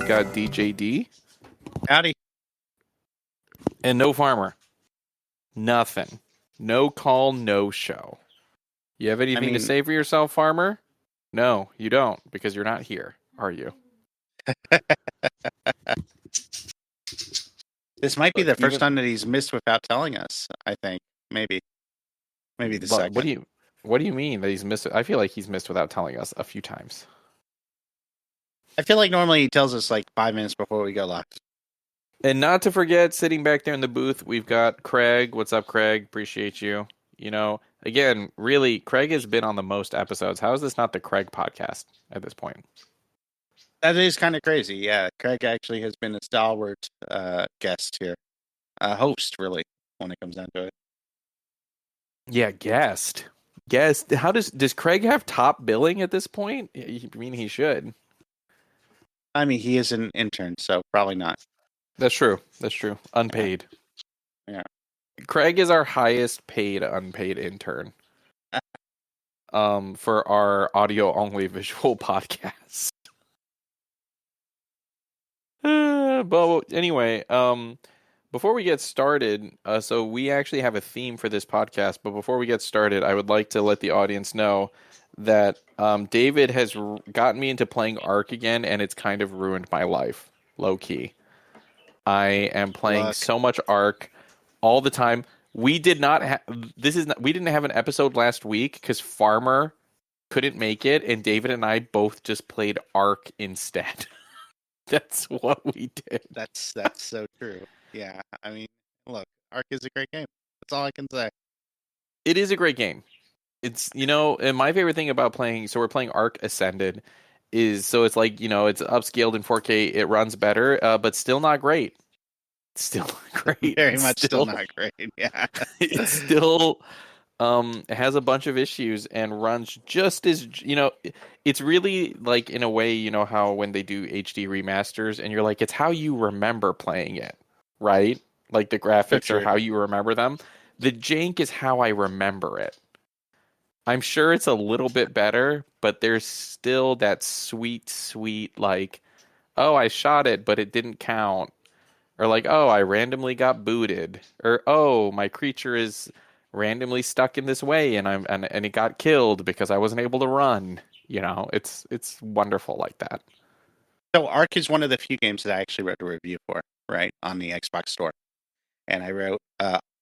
I've got DJD. Howdy. And no farmer. Nothing. No call, no show. You have anything to say for yourself, farmer? No, you don't, because you're not here, are you? This might be the first time that he's missed without telling us, I think. Maybe the second. What do you mean that he's missed? I feel like he's missed without telling us a few times. I feel like normally he tells us like 5 minutes before we go live. And not to forget, sitting back there in the booth, we've got Craig. What's up, Craig? Appreciate you. You know, again, really, Craig has been on the most episodes. How is this not the Craig podcast at this point? That is kind of crazy. Yeah, Craig actually has been a stalwart guest here. Host, really, when it comes down to it. Yeah, guest. How does Craig have top billing at this point? I mean, he should. I mean, he is an intern, so probably not. That's true. Unpaid. Yeah. Craig is our highest paid unpaid intern. For our audio only visual podcast. But anyway, before we get started, so we actually have a theme for this podcast, but before we get started, I would like to let the audience know that David has gotten me into playing Ark again, and it's kind of ruined my life, low key. I am playing so much Ark all the time. We didn't have an episode last week because Farmer couldn't make it, and David and I both just played Ark instead. That's what we did. That's so true. Yeah, I mean, look, Ark is a great game. That's all I can say. It is a great game. It's, and my favorite thing about playing, so we're playing Ark Ascended, so it's like, it's upscaled in 4K, it runs better, but still not great. Still not great. Very much still not great, yeah. It still has a bunch of issues and runs just as, it's really like, in a way, how when they do HD remasters and you're like, it's how you remember playing it, right? Like the graphics are how you remember them. The jank is how I remember it. I'm sure it's a little bit better, but there's still that sweet, like, oh, I shot it, but it didn't count. Or like, oh, I randomly got booted. Or, oh, my creature is randomly stuck in this way and it got killed because I wasn't able to run. It's wonderful like that. So Ark is one of the few games that I actually wrote a review for, right, on the Xbox Store. And I wrote,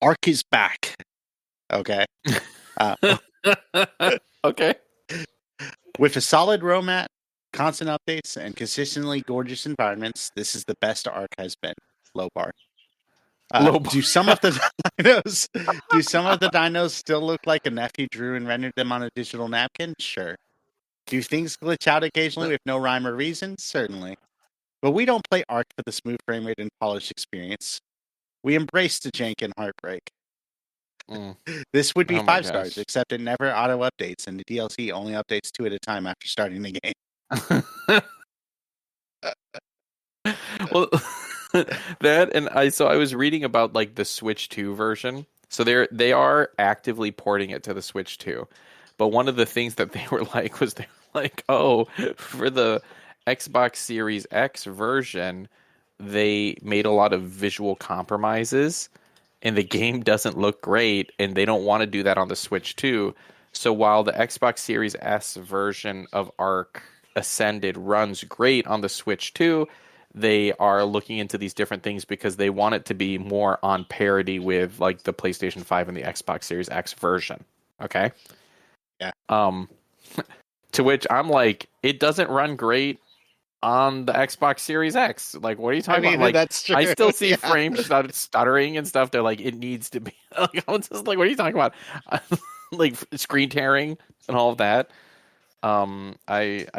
Ark is back. Okay. Okay. With a solid roam map, constant updates, and consistently gorgeous environments, this is the best Ark has been. Low bar. Do some of the dinos still look like a nephew drew and rendered them on a digital napkin? Sure. Do things glitch out occasionally with no rhyme or reason? Certainly. But we don't play Ark for the smooth frame rate and polished experience. We embrace the jank and heartbreak. This would be 5 stars, except it never auto updates, and the DLC only updates 2 at a time after starting the game. Well, that and I was reading about like the Switch 2 version. So they are actively porting it to the Switch 2. But one of the things that they were like, oh, for the Xbox Series X version, they made a lot of visual compromises and the game doesn't look great and they don't want to do that on the Switch 2. So while the Xbox Series S version of Ark Ascended runs great on the Switch 2, they are looking into these different things because they want it to be more on parity with like the PlayStation 5 and the Xbox Series X version. Okay? Yeah. To which I'm like, it doesn't run great on the Xbox Series X. Like, what are you talking about? Like, that's true. I still see frames stuttering and stuff. They're like, it needs to be. Like, I was just like, what are you talking about? Like screen tearing and all of that. I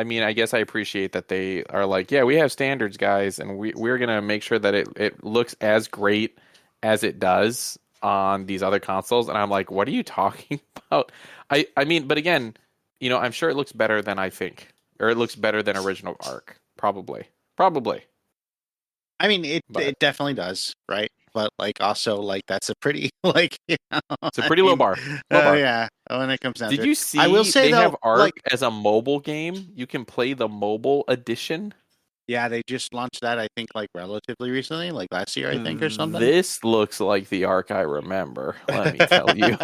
mean, I guess I appreciate that they are like, yeah, we have standards, guys, and we're gonna make sure that it looks as great as it does on these other consoles. And I'm like, what are you talking about? I mean, but again, I'm sure it looks better than I think, or it looks better than original Ark. Probably. I mean, it definitely does, right? But like, also, like, that's a pretty like, it's a pretty low bar. Yeah, when it comes down. Did you see? I will say they have Ark as a mobile game. You can play the mobile edition. Yeah, they just launched that, I think, like relatively recently, like last year, I think, or something. This looks like the arc I remember. Let me tell you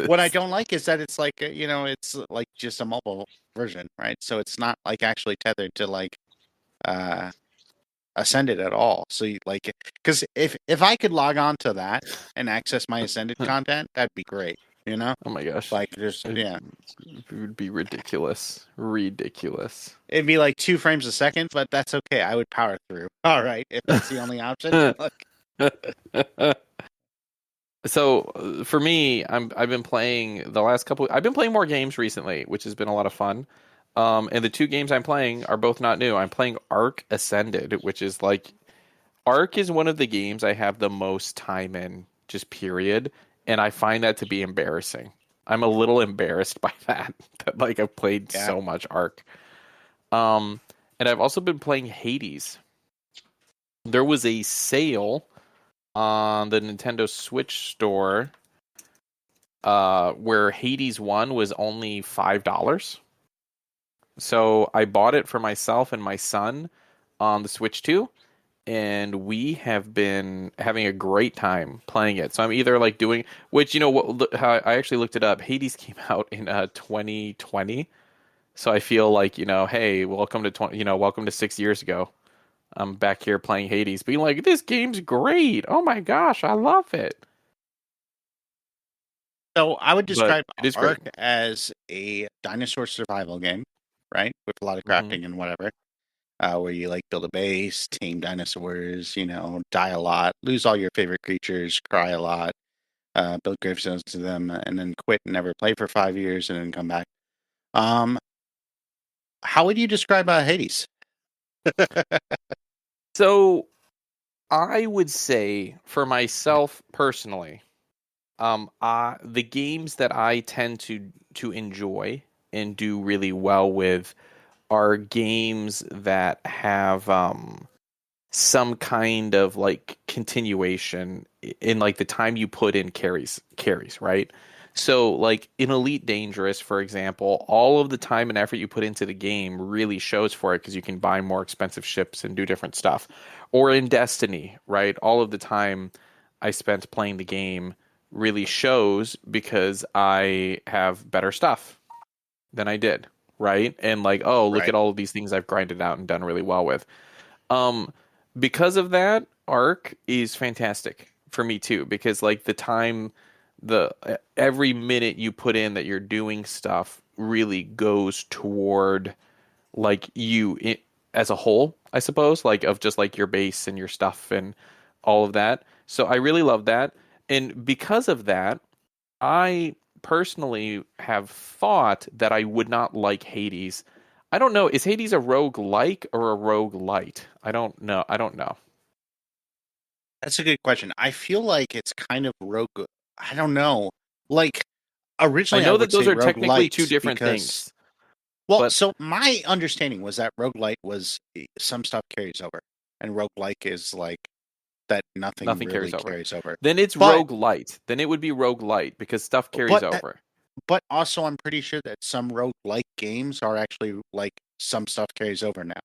What I this. don't like is that it's like, it's like just a mobile version, right? So it's not like actually tethered to like uh Ascended at all. So you like, because if I could log on to that and access my Ascended content, that'd be great, you know? Oh my gosh. Like just It, yeah. it would be ridiculous. Ridiculous. It'd be like 2 frames a second, but that's okay. I would power through. All right, if that's the only option. Look, So for me, I've been playing the last couple. I've been playing more games recently, which has been a lot of fun. And the two games I'm playing are both not new. I'm playing Ark Ascended, which is like Ark is one of the games I have the most time in, just period. And I find that to be embarrassing. I'm a little embarrassed by that. That like I've played yeah. so much Ark. Um, and I've also been playing Hades. There was a sale on the Nintendo Switch store where Hades 1 was only $5. So I bought it for myself and my son on the Switch 2, and we have been having a great time playing it. So I'm either like doing, which how I actually looked it up. Hades came out in 2020, so I feel like hey, welcome to welcome to 6 years ago. I'm back here playing Hades, being like, this game's great. Oh my gosh, I love it. So I would But describe it is great. Ark as a dinosaur survival game, right? With a lot of Hmm. crafting and whatever. Where you like build a base, tame dinosaurs, die a lot, lose all your favorite creatures, cry a lot, build gravestones to them, and then quit and never play for 5 years and then come back. Um, how would you describe Hades? So I would say for myself personally, the games that I tend to enjoy and do really well with are games that have some kind of like continuation in like the time you put in carries, right? So like in Elite Dangerous, for example, all of the time and effort you put into the game really shows for it because you can buy more expensive ships and do different stuff. Or in Destiny, right? All of the time I spent playing the game really shows because I have better stuff than I did, right? And like, oh, look Right. at all of these things I've grinded out and done really well with. Um, because of that, Arc is fantastic for me too, because like the time, the every minute you put in that you're doing stuff really goes toward like as a whole, I suppose, like of just like your base and your stuff and all of that. So I really love that. And because of that, I personally have thought that I would not like Hades. I don't know. Is Hades a rogue like or a rogue light? I don't know. I don't know. That's a good question. I feel like it's kind of rogue. I don't know. Like I originally, I know that would those say are technically two roguelite different because, things, well, but so my understanding was that roguelite was some stuff carries over, and roguelike is like that nothing nothing carries really over. carries over. Then it's But rogue light. Then it would be rogue light because stuff carries but that over. but also I'm pretty sure that some roguelike games are actually like some stuff carries over now.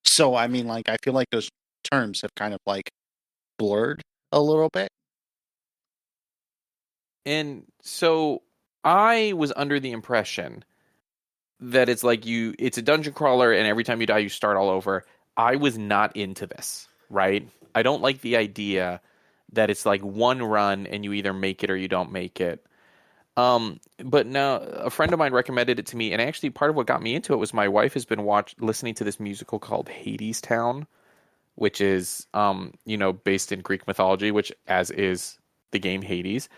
So I mean, like I feel like those terms have kind of like blurred a little bit. And so I was under the impression that it's a dungeon crawler and every time you die you start all over. I was not into this, right? I don't like the idea that it's like one run and you either make it or you don't make it. But now a friend of mine recommended it to me, and actually part of what got me into it was my wife has been listening to this musical called Hades Town, which is based in Greek mythology, which as is the game Hades.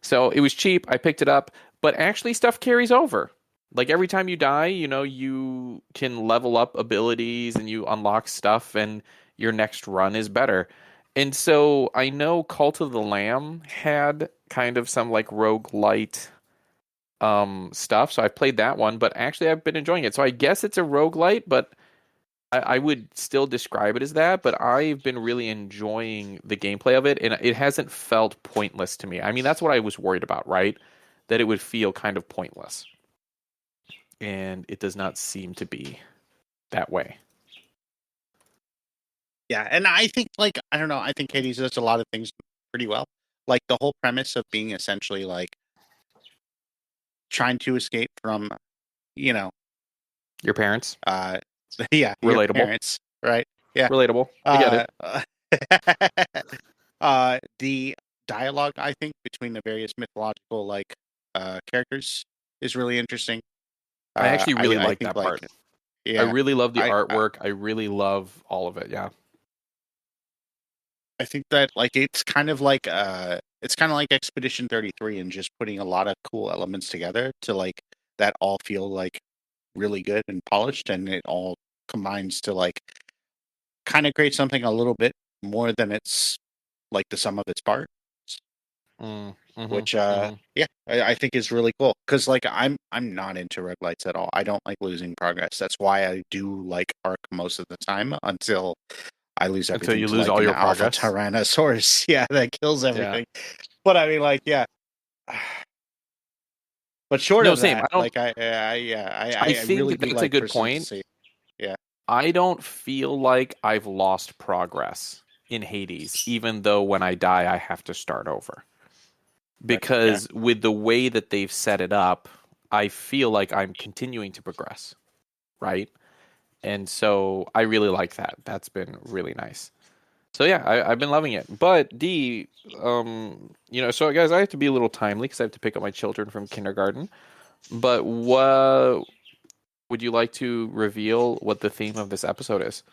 So it was cheap. I picked it up, but actually stuff carries over. Like every time you die, you can level up abilities and you unlock stuff and your next run is better. And so I know Cult of the Lamb had kind of some like roguelite stuff. So I've played that one, but actually I've been enjoying it. So I guess it's a roguelite, but I would still describe it as that, but I've been really enjoying the gameplay of it, and it hasn't felt pointless to me. I mean, that's what I was worried about, right? That it would feel kind of pointless. And it does not seem to be that way. Yeah, and I think like I don't know, I think Hades does a lot of things pretty well. Like the whole premise of being essentially like trying to escape from, you know, Your parents, uh yeah, your relatable, parents, right? Yeah. relatable. I get Uh it. the dialogue I think between the various mythological like characters is really interesting. I actually really I like think that like part. I yeah, really love the I artwork. I really love all of it. Yeah. I think that like it's kind of like Expedition 33 and just putting a lot of cool elements together to like that all feel like really good and polished and it all combines to like kind of create something a little bit more than it's like the sum of its parts, Mm-hmm. which Mm-hmm. yeah, I think is really cool because like I'm not into roguelites at all. I don't like losing progress. That's why I do like Ark most of the time until I lose Until everything you to lose like all an your alpha progress. Tyrannosaurus. Yeah, that kills Yeah. everything. But I mean, like, yeah. But short No, of same. that, like, yeah, I I think really do that's a like good point. persistency. Yeah, I don't feel like I've lost progress in Hades, even though when I die, I have to start over. right. Yeah. Because with the way that they've set it up, I feel like I'm continuing to progress, right? And so I really like that. That's been really nice. So yeah, I've been loving it. But D, so guys, I have to be a little timely because I have to pick up my children from kindergarten. But what would you like to reveal what the theme of this episode is?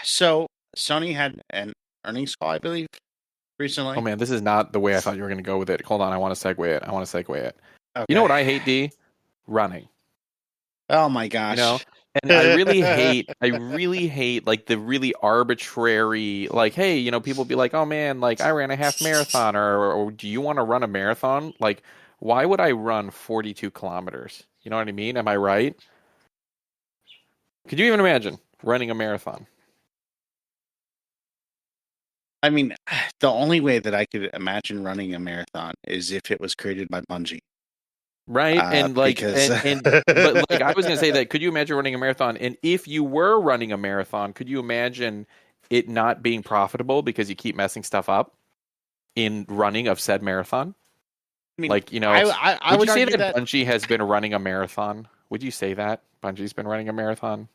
So Sony had an earnings call, I believe, Oh recently. man, this is not the way I thought you were going to go with it. Hold on, I want to segue it. I want to segue it. You know Okay. what I hate, D? Running. Oh my You know? gosh. And I really hate like the really arbitrary, like, hey, people be like, oh man, like I ran a half marathon or do you want to run a marathon? Like, why would I run 42 kilometers? You know what I mean? Am I right? Could you even imagine running a marathon? I mean, the only way that I could imagine running a marathon is if it was created by Bungie. Right? And like Because but like I was gonna say that could you imagine running a marathon? And if you were running a marathon, could you imagine it not being profitable because you keep messing stuff up in running of said marathon? I mean, Like, I would you would say argue that that Bungie has been running a marathon? Would you say that Bungie's been running a marathon?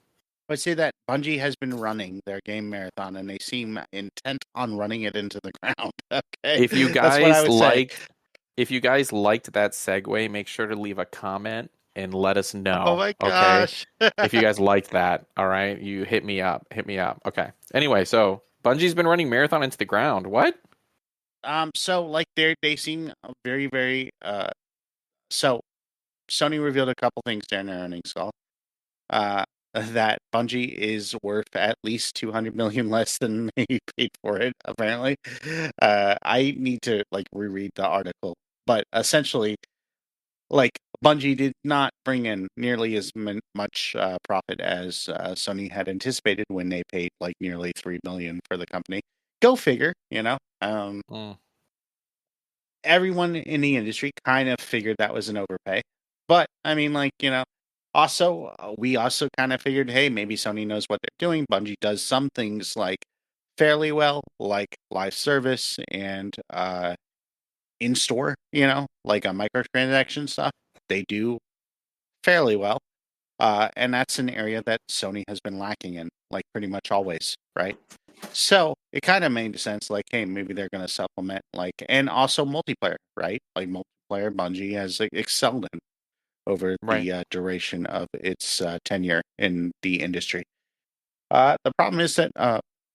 Bungie has been running their game marathon, and they seem intent on running it into the ground. Okay, If you that's what I guys would say. liked if you guys liked that segue, make sure to leave a comment and let us Oh know, my okay? gosh. If you guys liked that, all right? You hit me up. Hit me up. Okay. Anyway, so Bungie's been running marathon into the ground. What? So like they seem very very so Sony revealed a couple things during their earnings call. Uh, that Bungie is worth at least 200 million less than they paid for it. Apparently, I need to like reread the article, but essentially, like Bungie did not bring in nearly as much profit as Sony had anticipated when they paid like nearly 3 million for the company. Go figure, you know. Mm, Everyone in the industry kind of figured that was an overpay, but I mean, like also we also kind of figured, hey, maybe Sony knows what they're doing. Bungie does some things like fairly well, like live service and in store, like a microtransaction stuff. They do fairly well. And that's an area that Sony has been lacking in, like pretty much always, right? So it kind of made sense, like, hey, maybe they're going to supplement, like, and also multiplayer, right? Like multiplayer, Bungie has like, excelled in over right. the duration of its tenure in the industry. The problem is that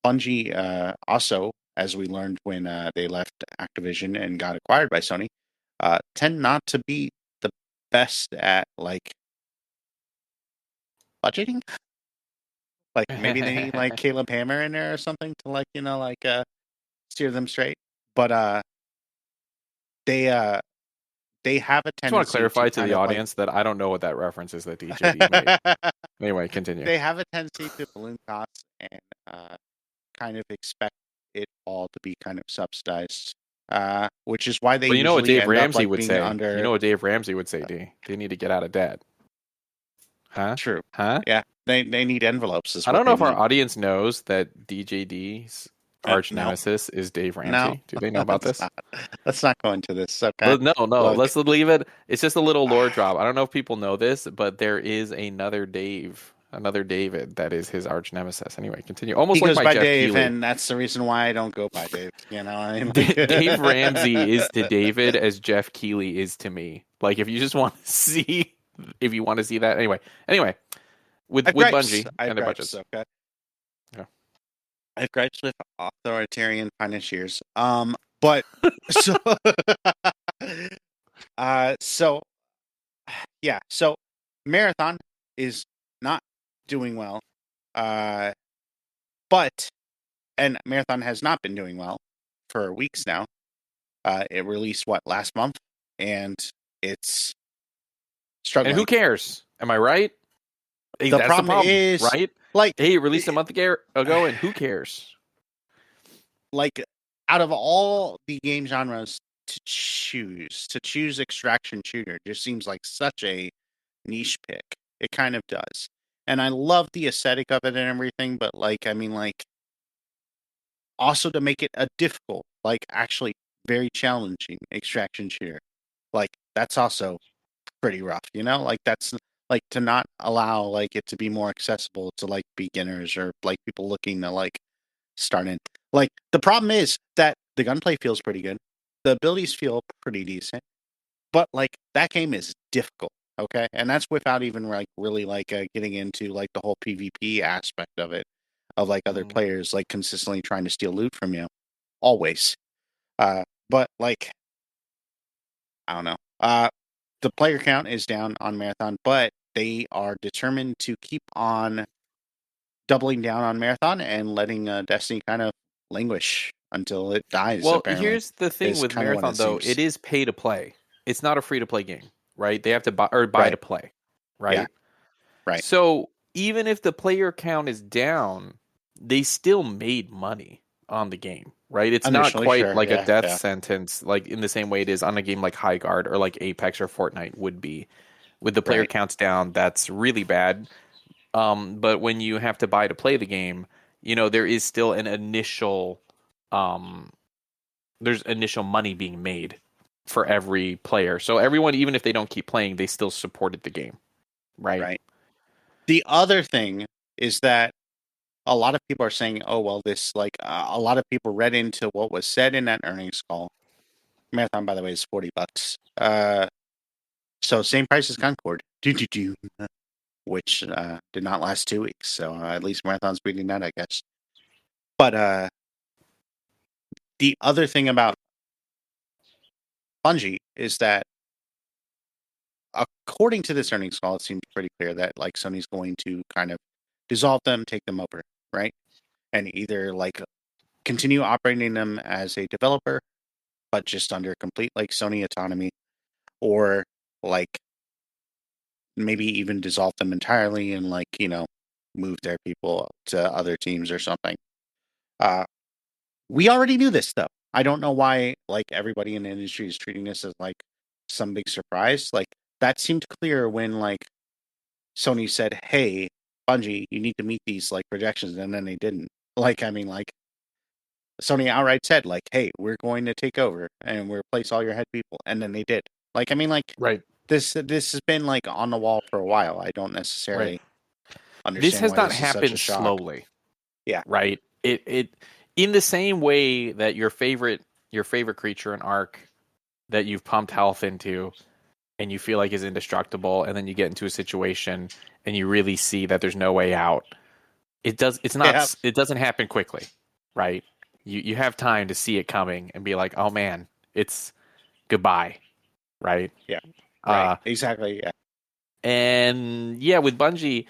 Bungie also, as we learned when they left Activision and got acquired by Sony, tend not to be the best at like budgeting. Like maybe they need like Caleb Hammer in there or something to like steer them straight. But they uh they have a Just want to tendency to clarify to kind the of like audience that I don't know what that reference is that DJD made. Anyway, continue. they have a tendency to balloon costs and kind of expect it all to be kind of subsidized. Which is why they Well, you know what usually Dave end up Ramsey like would being say. You under know what Dave Ramsey would say, D. They need to get out of debt. Huh? true. Huh? Yeah. They need envelopes, is I what don't know they if our need. audience knows that DJD's arch No, nemesis is Dave no, Ramsey. Do they know about let's this? not. Let's not go into this. Okay, No. look. Let's leave it. It's just a little lore drop. I don't know if people know this, but there is another Dave, another David that is his arch nemesis. Anyway, continue. He Almost like goes my by Jeff Dave, Keighley. and that's the reason why I don't go by Dave. You know, I mean, like, Dave Ramsey is to David as Jeff Keighley is to me. Like if you just want to see, if you want to see that. Anyway, I've with gripes. Bungie I have and their gripes. budgets. Okay, Yeah. I have gripes with authoritarian financiers. But so, so yeah, so Marathon is not doing well. Uh, but and Marathon has not been doing well for weeks now. It released last month, and it's And who struggling. cares? Am I right? Hey, The that's the problem problem, is, right? like, Hey, it released a it, month ago, and who cares? like out of all the game genres to choose extraction shooter just seems like such a niche pick. It kind of does. And I love the aesthetic of it and everything, but like I mean like also to make it a difficult, like actually very challenging extraction shooter. Like that's also pretty rough, you know? Like that's like to not allow like it to be more accessible to like beginners or like people looking to like start in. Like the problem is that the gunplay feels pretty good. The abilities feel pretty decent, but like that game is difficult. Okay, and that's without even like really like getting into like the whole PvP aspect of it, of like other Mm. players like consistently trying to steal loot from you, always. But like I don't know. The player count is down on Marathon, but they are determined to keep on doubling down on Marathon and letting Destiny kind of languish until it dies, Well, apparently, here's the thing is with kind of what Marathon, it though. seems. It is pay to play. It's not a free to play game, right? They have to buy Right. to play, Yeah. right? Right. So even if the player count is down, they still made money on the game, right? It's not Initially, quite sure. like a Yeah. death Yeah. sentence, like in the same way it is on a game like High Guard or like Apex or Fortnite would be. With the player Right. counts down, that's really bad. But when you have to buy to play the game, there is still an initial, um, there's initial money being made for every player. So everyone, even if they don't keep playing, they still supported the game, right? Right. The other thing is that a lot of people are saying, "Oh, well, this like a lot of people read into what was said in that earnings call." Marathon, by the way, is $40. So same price as Concord. Do, which did not last 2 weeks. So at least Marathon's beating that, I guess. But the other thing about Bungie is that according to this earnings call, it seems pretty clear that like Sony's going to kind of dissolve them, take them over, right? And either like continue operating them as a developer, but just under complete like Sony autonomy, or like maybe even dissolve them entirely and like, move their people to other teams or something. Uh, we already knew this though. I don't know why like everybody in the industry is treating this as like some big surprise. Like that seemed clear when like Sony said, "Hey, Bungie, you need to meet these like projections," and then they didn't. Like, I mean, like Sony outright said, like, "Hey, we're going to take over and we'll replace all your head people," and then they did. Like, I mean, like Right. this has been like on the wall for a while. I don't Right. necessarily This understand has why not this is such a happened shock. slowly, Yeah, right? It in the same way that your favorite creature in Ark that you've pumped health into and you feel like is indestructible, and then you get into a situation and you really see that there's no way out. It's yeah, not it doesn't happen quickly, right? You have time to see it coming and be like, oh man, it's goodbye, right? yeah, right, Uh exactly, yeah, and yeah, with Bungie,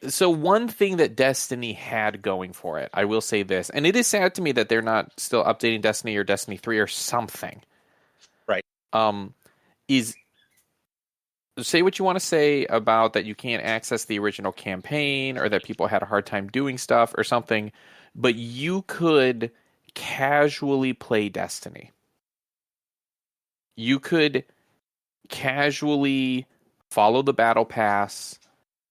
so one thing that Destiny had going for it, I will say this, and it is sad to me that they're not still updating Destiny or Destiny 3 or something. right, Um, is say what you want to say about that you can't access the original campaign or that people had a hard time doing stuff or something, but you could casually play Destiny. You could casually follow the battle pass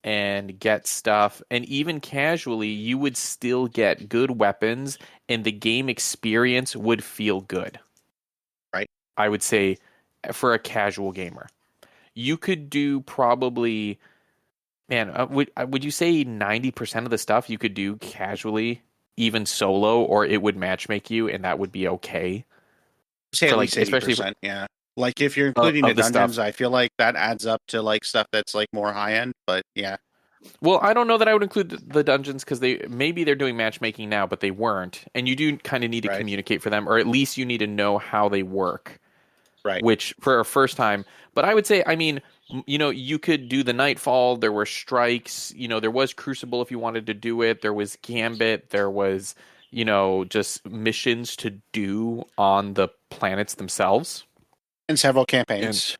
and get stuff, and even casually, you would still get good weapons, and the game experience would feel good. right? I would say for a casual gamer, you could do probably, man, would you say 90% of the stuff you could do casually, even solo, or it would matchmake you, and that would be okay Say for at like, least especially for, 80%. Yeah. Like if you're including the of the dungeons, stuff. I feel like that adds up to like stuff that's like more high end. But yeah, Well, I don't know that I would include the dungeons because they're doing matchmaking now, but they weren't, and you do kind of need to right, communicate for them, or at least you need to know how they work. right. Which for a first time, but I would say, I mean, you could do the Nightfall. There were strikes. There was Crucible if you wanted to do it. There was Gambit. There was, just missions to do on the planets themselves. And several And campaigns,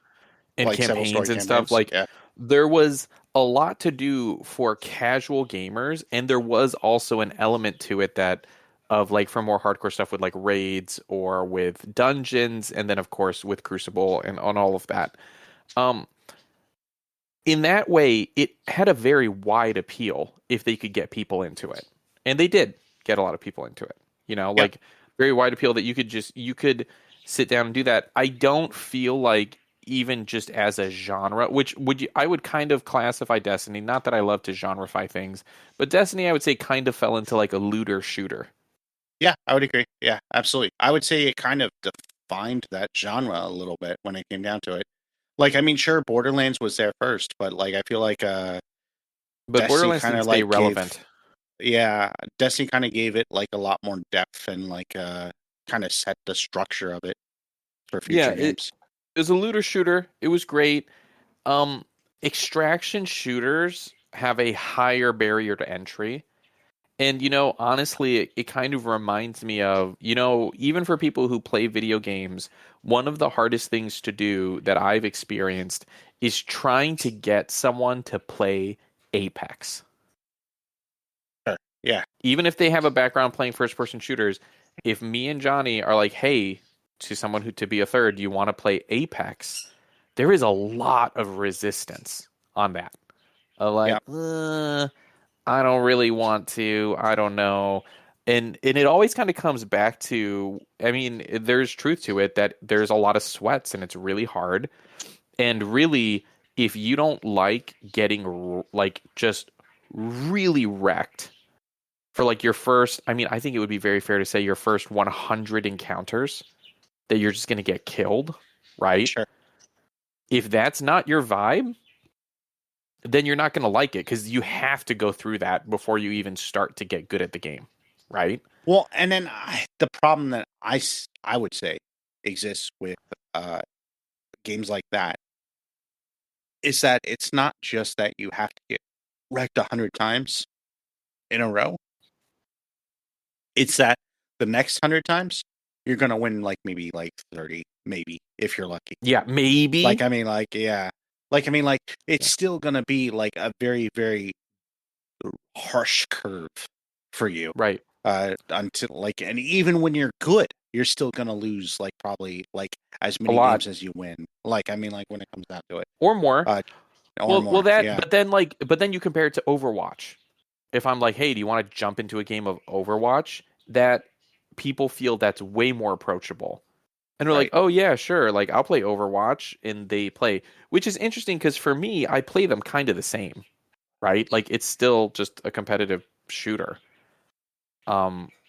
and like several campaigns story and stuff. campaigns. Like Yeah. there was a lot to do for casual gamers, and there was also an element to it that of like for more hardcore stuff with like raids or with dungeons, and then of course with Crucible and on all of that. Um, in that way, it had a very wide appeal if they could get people into it, and they did get a lot of people into it. Yeah. Like very wide appeal that you could sit down and do that. I don't feel like even just as a genre, which I would kind of classify Destiny. Not that I love to genreify things, but Destiny I would say kind of fell into like a looter shooter. Yeah, I would agree. Yeah, absolutely. I would say it kind of defined that genre a little bit when it came down to it. Like, I mean, sure, Borderlands was there first, but like, I feel like But Destiny Borderlands kind didn't of stay like gave, relevant. yeah, Destiny kind of gave it like a lot more depth and like kind of set the structure of it for Yeah, future it games. was a looter shooter. It was great. Um, Extraction shooters have a higher barrier to entry. And, honestly, it kind of reminds me of, even for people who play video games, one of the hardest things to do that I've experienced is trying to get someone to play Apex. Sure. Yeah, Even if they have a background playing first person shooters, if me and Johnny are like, hey, to someone who to be a third, do you want to play Apex? There is a lot of resistance on that. yeah, Like, I don't really want to. I don't know. And it always kind of comes back to, I mean, there's truth to it that there's a lot of sweats and it's really hard. And really, if you don't like getting like just really wrecked for like your first, I mean, I think it would be very fair to say your first 100 encounters that you're just going to get killed, right? sure. If that's not your vibe, then you're not going to like it because you have to go through that before you even start to get good at the game, right? Well, and then the problem that I would say exists with uh, games like that is that it's not just that you have to get wrecked 100 times in a row. It's that the next 100 times you're gonna win like maybe like 30, maybe if you're lucky. Yeah, Like maybe. I mean, like yeah, like I mean, like it's Yeah. still gonna be like a very very harsh curve for you. Right. Until like, and even when you're good, you're still gonna lose like probably like as A many lot games as you win. Like I mean, like when it comes down to it, or more. uh, or Well, more. Yeah, but then you compare it to Overwatch. If I'm like, hey, do you want to jump into a game of Overwatch? That people feel that's way more approachable. And we're like, right. oh yeah, sure. Like I'll play Overwatch and they play, which is interesting because for me, I play them kind of the same, right? Like it's still just a competitive shooter.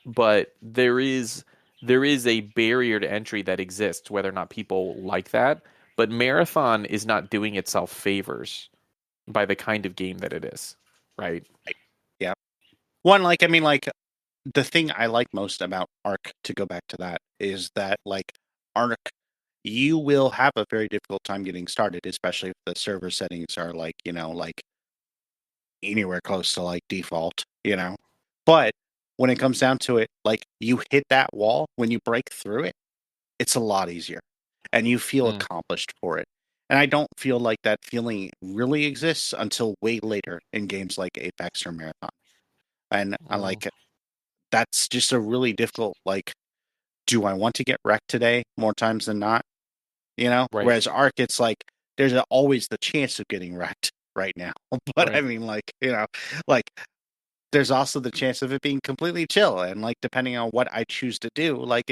But there is a barrier to entry that exists, whether or not people like that. But Marathon is not doing itself favors by the kind of game that it is, right? Right. Yeah. One, like I mean, like the thing I like most about Arc, to go back to that, is that like Arc, you will have a very difficult time getting started, especially if the server settings are like, like anywhere close to like default. But when it comes down to it, like you hit that wall, when you break through it, it's a lot easier and you feel Mm, accomplished for it. And I don't feel like that feeling really exists until way later in games like Apex or Marathon. And I mm, like that's just a really difficult like, do I want to get wrecked today more times than not? right. Whereas Arc, it's like there's always the chance of getting wrecked. right now. But I Right. mean, like, like there's also the chance of it being completely chill, and like depending on what I choose to do, like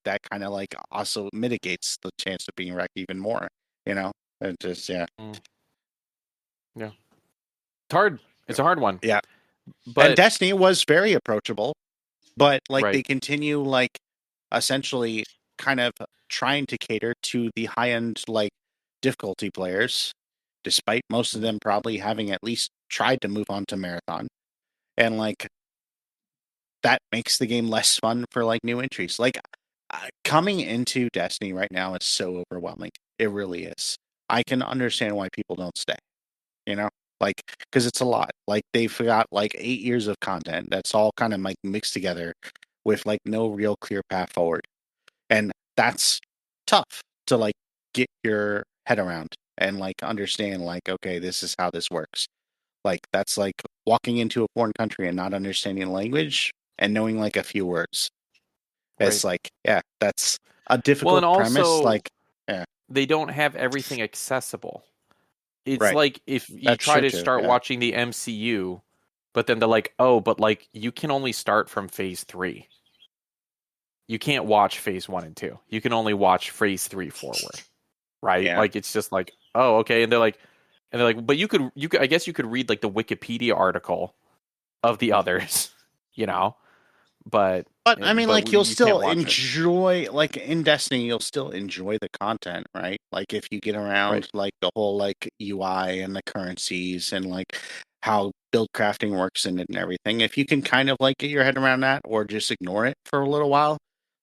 that kind of like also mitigates the chance of being wrecked even more. You know, it just yeah, Mm, yeah. It's hard. It's a hard one. yeah. And But Destiny was very approachable, but like they right. continue like essentially kind of trying to cater to the high end like difficulty players, despite most of Mm, them probably having at least tried to move on to marathon. And like that makes the game less fun for like new entries. Like coming into Destiny right now is so overwhelming. It really is. I can understand why people don't stay, you know? Like, because it's a lot. Like, they've got like 8 years of content that's all kind of like mixed together with like no real clear path forward. And that's tough to like get your head around and like understand, like, okay, this is how this works. Like, that's like walking into a foreign country and not understanding the language and knowing like a few words. right. It's like, yeah, that's a Well, difficult and premise. also Like, yeah, they don't have everything accessible. It's right. like if you That's try true to too. start Yeah. watching the MCU, but then they're like, "Oh, but like you can only start from phase 3. You can't watch phase 1 and 2. You can only watch phase 3 forward." Right? Yeah. Like it's just like, "Oh, okay." And they're like, "But you could I guess you could read like the Wikipedia article of the others, you know, but But I mean, like, you'll you can't still watch it." enjoy, like, in Destiny, you'll still enjoy the content, right? Like, if you get Right. around, like, the whole, like, UI and the currencies and, like, how build crafting works in it and everything, if you can kind of, like, get your head around that or just ignore it for a little while,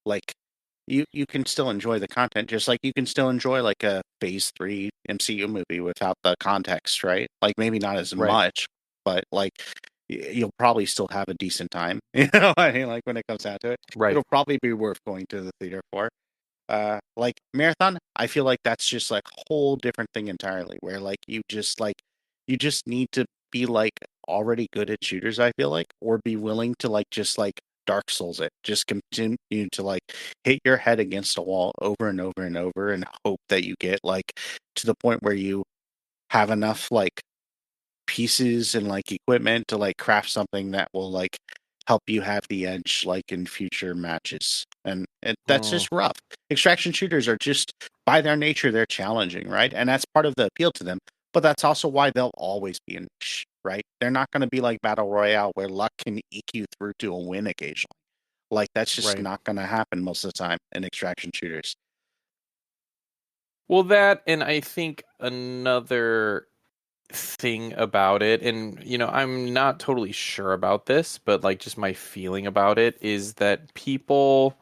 like, you can still enjoy the content, just like you can still enjoy, like, a Phase 3 MCU movie without the context, right? Like, maybe not as Right. much, but, like, you'll probably still have a decent time. You know, I mean, like when it comes down to it, Right. it'll probably be worth going to the theater for. Like marathon, I feel like that's just like a whole different thing entirely. Where like you just need to be like already good at shooters. I feel like, or be willing to like just like Dark Souls it, just continue to like hit your head against a wall over and over and over, and hope that you get like to the point where you have enough like pieces and like equipment to like craft something that will like help you have the edge like in future matches. And that's Mm, just rough. Extraction shooters are just by their nature they're challenging, right? And that's part of the appeal to them. But that's also why they'll always be a niche, right? They're not going to be like Battle Royale where luck can eke you through to a win occasionally. Like that's just right. not going to happen most of the time in extraction shooters. Well, that and I think another thing about it, and I'm not totally sure about this, but like just my feeling about it is that people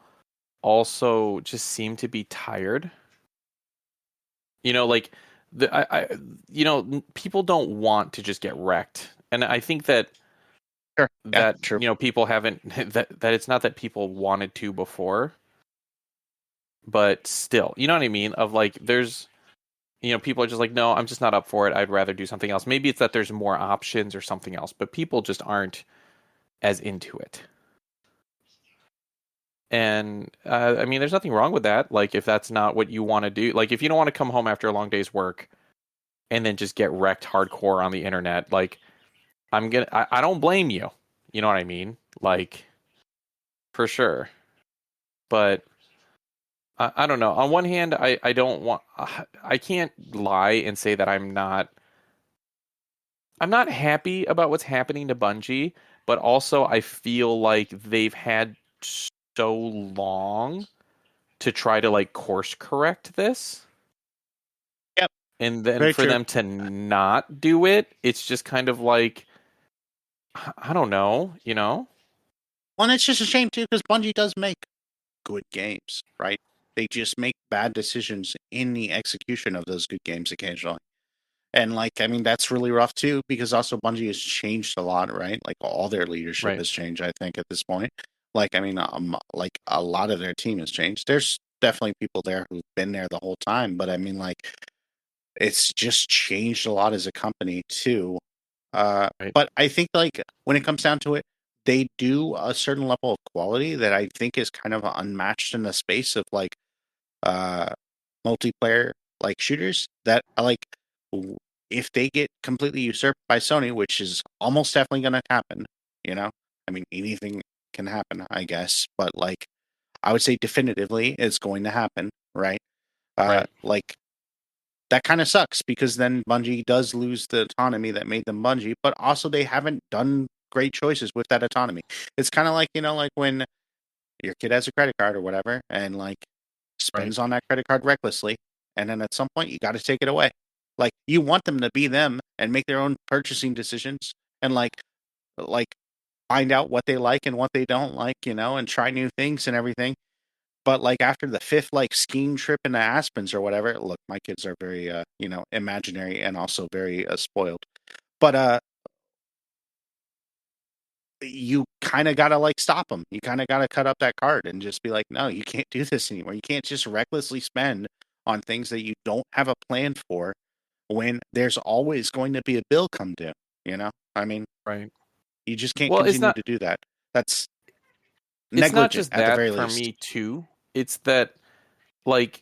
also just seem to be tired. Like people don't want to just get wrecked, and I think that Sure. Yeah, that true. people haven't that it's not that people wanted to before, but still, you know what I mean? Of like, there's people are just like, no, I'm just not up for it. I'd rather do something else. Maybe it's that there's more options or something else, but people just aren't as into it. And I mean, there's nothing wrong with that. Like, if that's not what you want to do, like, if you don't want to come home after a long day's work and then just get wrecked hardcore on the internet, like, I don't blame you. You know what I mean? Like, for sure. But I don't know. On one hand, I don't want, I can't lie and say that I'm not happy about what's happening to Bungie, but also I feel like they've had so long to try to like course correct this. Yep. And then Very for true. them to not do it, it's just kind of like, I don't know. Well, and it's just a shame too, because Bungie does make good games, right? They just make bad decisions in the execution of those good games occasionally. And like, I mean, that's really rough too, because also Bungie has changed a lot, right? Like all their leadership Right, has changed, I think, at this point. Like, I mean, like a lot of their team has changed. There's definitely people there who've been there the whole time, but I mean, like, it's just changed a lot as a company too. right. But I think like when it comes down to it, they do a certain level of quality that I think is kind of unmatched in the space of like uh multiplayer like shooters that I like if they get completely usurped by Sony, which is almost definitely going to happen, I mean, anything can happen, I guess, but like, I would say definitively it's going to happen, right? Right. Like, that kind of sucks because then Bungie does lose the autonomy that made them Bungie, but also they haven't done great choices with that autonomy. It's kind of like, like when your kid has a credit card or whatever and like Right. spends on that credit card recklessly, and then at some point you got to take it away. Like, you want them to be them and make their own purchasing decisions and like find out what they like and what they don't like, and try new things and everything. But like after the fifth like skiing trip into Aspens or whatever, look, my kids are very imaginary and also very spoiled. But you kind of got to like stop them. You kind of got to cut up that card and just be like, no, you can't do this anymore. You can't just recklessly spend on things that you don't have a plan for when there's always going to be a bill come due, I mean, Right. you just can't Well, continue to do that. That's it's not negligent just at the that very for least. me too. It's that, like,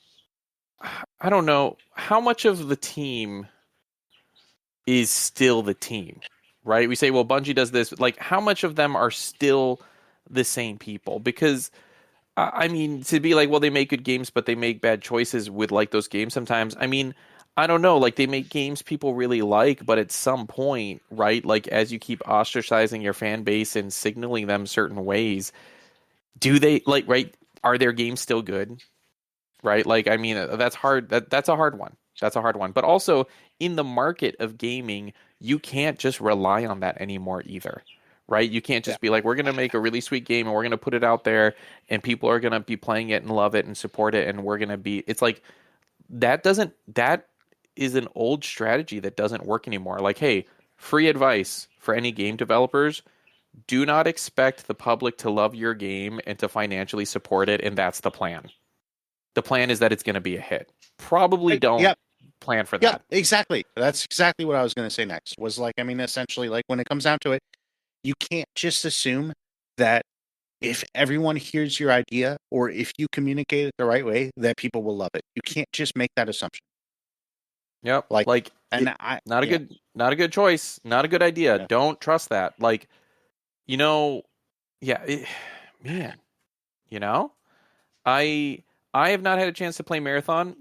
I don't know how much of the team is still the team, right? We say, well, Bungie does this, but like, how much of them are still the same people? Because I mean, to be like, well, they make good games, but they make bad choices with like those games sometimes. I mean, I don't know. Like, they make games people really like, but at some point, right? Like, as you keep ostracizing your fan base and signaling them certain ways, do they like, right? Are their games still good? Right? Like, I mean, that's hard. That's a hard one. That's a hard one. But also, in the market of gaming, you can't just rely on that anymore either. Right? You can't Yeah. just be like, we're going to make a really sweet game and we're going to put it out there and people are going to be playing it and love it and support it and we're going to be it's like that is an old strategy that doesn't work anymore. Like, hey, free advice for any game developers, do not expect the public to love your game and to financially support it, and that's the plan. The plan is that it's going to be a hit. Probably don't Yep. plan for Yep. that. Exactly. That's exactly what I was going to say next. Was like, I mean, essentially, like when it comes down to it, you can't just assume that if everyone hears your idea or if you communicate it the right way, that people will love it. You can't just make that assumption. Yep. Like, Like, and I, not a yeah, good choice. Not a good idea. yeah. Don't trust that. Like, you know, yeah, man, you know, I I have not had a chance to play Marathon.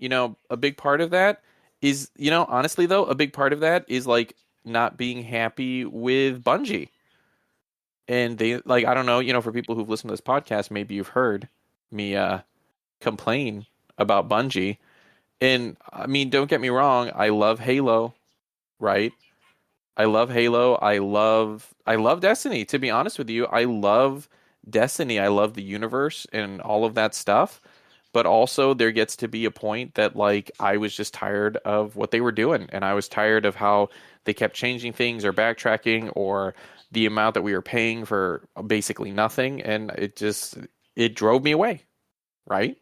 A big part of that is, honestly though, a big part of that is like not being happy with Bungie. And they like, I don't know, for people who've listened to this podcast, maybe you've heard me complain about Bungie. And I mean, don't get me wrong, I love Halo, right? I love Halo. I love Destiny, to be honest with you. I love Destiny. I love the universe and all of that stuff. But also there gets to be a point that like I was just tired of what they were doing and I was tired of how they kept changing things or backtracking or the amount that we were paying for basically nothing and it drove me away, right?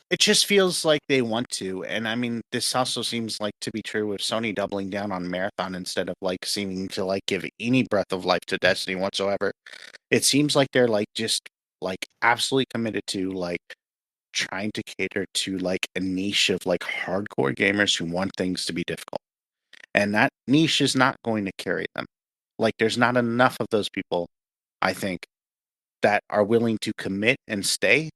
It just feels like they want to. And I mean, this also seems like to be true with Sony doubling down on Marathon instead of like seeming to like give any breath of life to Destiny whatsoever. It seems like they're like just like absolutely committed to like trying to cater to like a niche of like hardcore gamers who want things to be difficult. And that niche is not going to carry them. Like, there's not enough of those people, I think, that are willing to commit and stay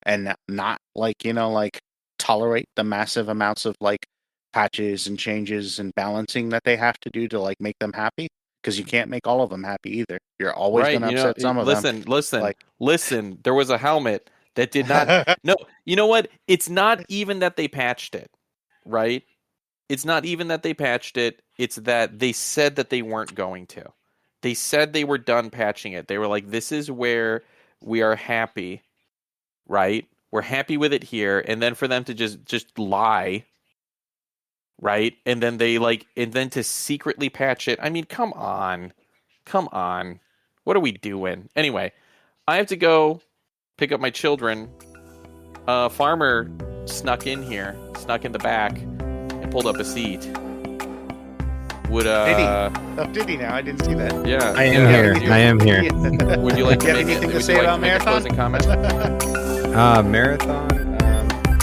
and not like, like tolerate the massive amounts of like patches and changes and balancing that they have to do to like make them happy. Because you can't make all of them happy either. You're always Right. going to upset some of them. Listen, Like, listen. There was a helmet that did not. No, you know what? It's not even that they patched it, right? It's not even that they patched it. It's that they said that they weren't going to. They said they were done patching it. They were like, this is where we are happy, right? We're happy with it here. And then for them to just lie, right? And then to secretly patch it. I mean, come on. Come on. What are we doing? Anyway, I have to go pick up my children. Farmer snuck in here, snuck in the back, and pulled up a seat. Would did he? Oh, did he now? I didn't see that. Yeah, I am here. I am here. Would you like to You have make anything to would say you like about to make a Marathon? closing comment? Marathon.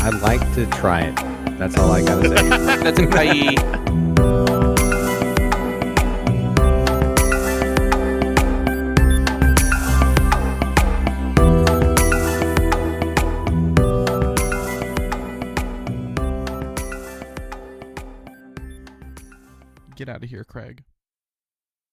I'd like to try it. That's all I gotta say. That's a bye. Get out of here, Craig.